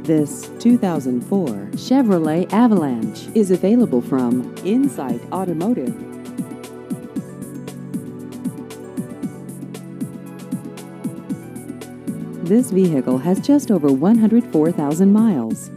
This 2004 Chevrolet Avalanche is available from Insight Automotive. This vehicle has just over 104,000 miles.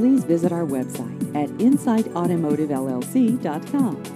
Please visit our website at insightautomotivellc.com.